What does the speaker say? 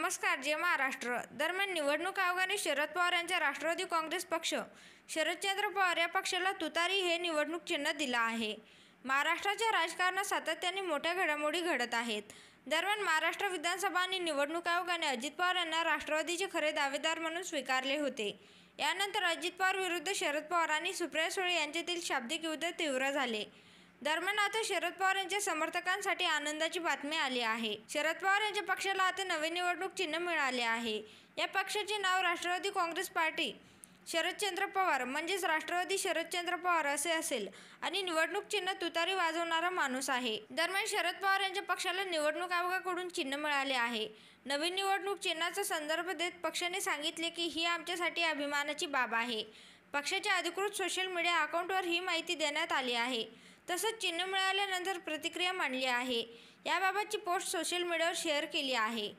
नमस्कार. जय महाराष्ट्र. दरम्यान निवडणूक आयोगाने शरद पवार यांचा राष्ट्रवादी काँग्रेस पक्ष, शरदचंद्र पवार या पक्षाला तुतारी हे निवडणूक चिन्ह दिलं आहे. महाराष्ट्राच्या राजकारणात सातत्याने मोठ्या घडामोडी घडत आहेत. दरम्यान महाराष्ट्र विधानसभा आणि निवडणूक आयोगाने अजित पवार यांना राष्ट्रवादीचे खरे दावेदार म्हणून स्वीकारले होते. यानंतर अजित पवार विरुद्ध शरद पवार आणि सुप्रिया सुळे यांच्यातील शाब्दिक युद्ध तीव्र झाले. दरम्यान आता शरद पवार यांच्या समर्थकांसाठी आनंदाची बातमी आली आहे. शरद पवार यांच्या पक्षाला आता नवे निवडणूक चिन्ह मिळाले आहे. या पक्षाचे नाव राष्ट्रवादी काँग्रेस पार्टी शरदचंद्र पवार म्हणजेच राष्ट्रवादी शरदचंद्र पवार असे असेल आणि निवडणूक चिन्ह तुतारी वाजवणारा माणूस आहे. दरम्यान शरद पवार यांच्या पक्षाला निवडणूक आयोगाकडून चिन्ह मिळाले आहे. नवीन निवडणूक चिन्हाचा संदर्भ देत पक्षाने सांगितले की ही आमच्यासाठी अभिमानाची बाब आहे. पक्षाच्या अधिकृत सोशल मीडिया अकाउंटवर ही माहिती देण्यात आली आहे. तसंच चिन्ह मिळाल्यानंतर प्रतिक्रिया मांडली आहे. याबाबतची पोस्ट सोशल मीडियावर शेअर केली आहे.